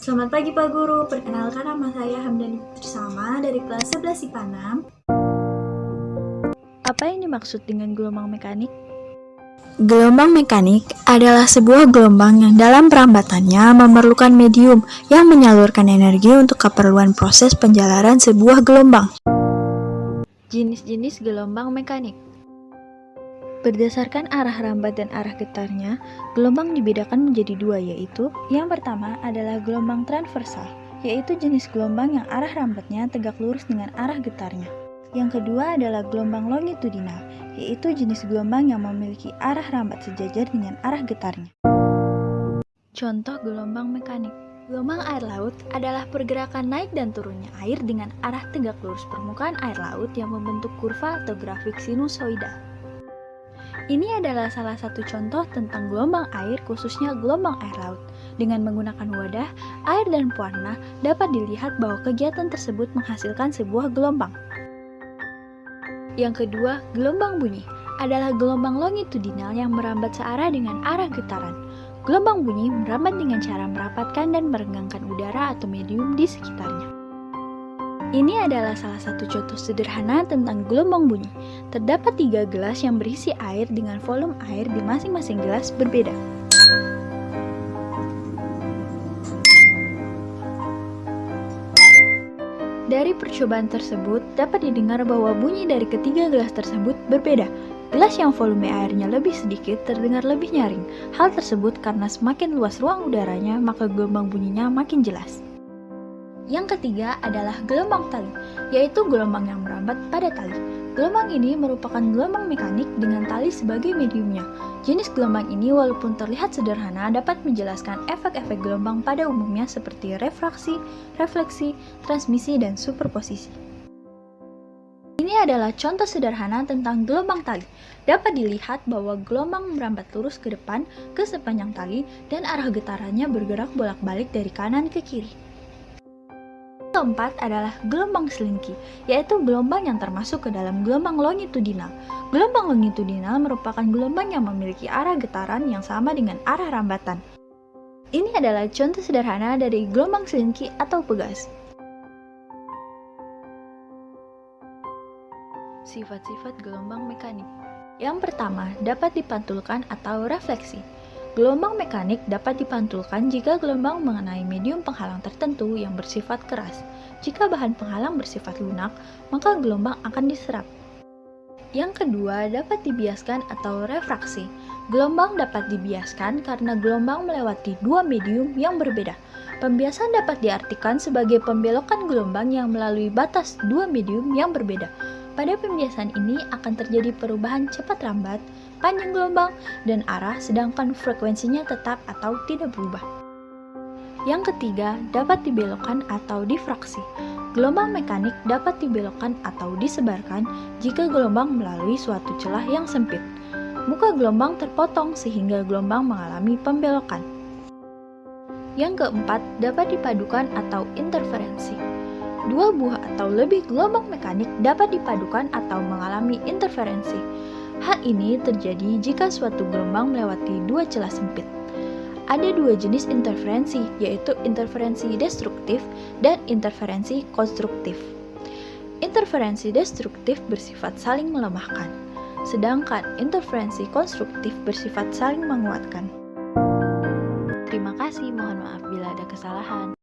Selamat pagi Pak Guru, perkenalkan nama saya Hamdani Putrisama dari kelas 11 IPA 6. Apa yang dimaksud dengan gelombang mekanik? Gelombang mekanik adalah sebuah gelombang yang dalam perambatannya memerlukan medium yang menyalurkan energi untuk keperluan proses penjalaran sebuah gelombang. Jenis-jenis gelombang mekanik. Berdasarkan arah rambat dan arah getarnya, gelombang dibedakan menjadi dua, yaitu yang pertama adalah gelombang transversal, yaitu jenis gelombang yang arah rambatnya tegak lurus dengan arah getarnya. Yang kedua adalah gelombang longitudinal, yaitu jenis gelombang yang memiliki arah rambat sejajar dengan arah getarnya. Contoh gelombang mekanik. Gelombang air laut adalah pergerakan naik dan turunnya air dengan arah tegak lurus permukaan air laut yang membentuk kurva atau grafik sinusoidal. Ini adalah salah satu contoh tentang gelombang air, khususnya gelombang air laut. Dengan menggunakan wadah, air dan pewarna, dapat dilihat bahwa kegiatan tersebut menghasilkan sebuah gelombang. Yang kedua, gelombang bunyi adalah gelombang longitudinal yang merambat searah dengan arah getaran. Gelombang bunyi merambat dengan cara merapatkan dan merenggangkan udara atau medium di sekitarnya. Ini adalah salah satu contoh sederhana tentang gelombang bunyi. Terdapat 3 gelas yang berisi air dengan volume air di masing-masing gelas berbeda. Dari percobaan tersebut, dapat didengar bahwa bunyi dari ketiga gelas tersebut berbeda. Gelas yang volume airnya lebih sedikit terdengar lebih nyaring. Hal tersebut karena semakin luas ruang udaranya, maka gelombang bunyinya makin jelas. Yang ketiga adalah gelombang tali, yaitu gelombang yang merambat pada tali. Gelombang ini merupakan gelombang mekanik dengan tali sebagai mediumnya. Jenis gelombang ini walaupun terlihat sederhana dapat menjelaskan efek-efek gelombang pada umumnya seperti refraksi, refleksi, transmisi, dan superposisi. Ini adalah contoh sederhana tentang gelombang tali. Dapat dilihat bahwa gelombang merambat lurus ke depan ke sepanjang tali dan arah getarannya bergerak bolak-balik dari kanan ke kiri. Keempat adalah gelombang selingki, yaitu gelombang yang termasuk ke dalam gelombang longitudinal. Gelombang longitudinal merupakan gelombang yang memiliki arah getaran yang sama dengan arah rambatan. Ini adalah contoh sederhana dari gelombang selingki atau pegas. Sifat-sifat gelombang mekanik. Yang pertama, dapat dipantulkan atau refleksi. Gelombang mekanik dapat dipantulkan jika gelombang mengenai medium penghalang tertentu yang bersifat keras. Jika bahan penghalang bersifat lunak, maka gelombang akan diserap. Yang kedua, dapat dibiaskan atau refraksi. Gelombang dapat dibiaskan karena gelombang melewati dua medium yang berbeda. Pembiasan dapat diartikan sebagai pembelokan gelombang yang melalui batas dua medium yang berbeda. Pada pembiasan ini akan terjadi perubahan cepat rambat, panjang gelombang, dan arah, sedangkan frekuensinya tetap atau tidak berubah. Yang ketiga, dapat dibelokkan atau difraksi. Gelombang mekanik dapat dibelokkan atau disebarkan jika gelombang melalui suatu celah yang sempit. Muka gelombang terpotong sehingga gelombang mengalami pembelokan. Yang keempat, dapat dipadukan atau interferensi. Dua buah atau lebih gelombang mekanik dapat dipadukan atau mengalami interferensi. Hal ini terjadi jika suatu gelombang melewati dua celah sempit. Ada dua jenis interferensi, yaitu interferensi destruktif dan interferensi konstruktif. Interferensi destruktif bersifat saling melemahkan, sedangkan interferensi konstruktif bersifat saling menguatkan. Terima kasih, mohon maaf bila ada kesalahan.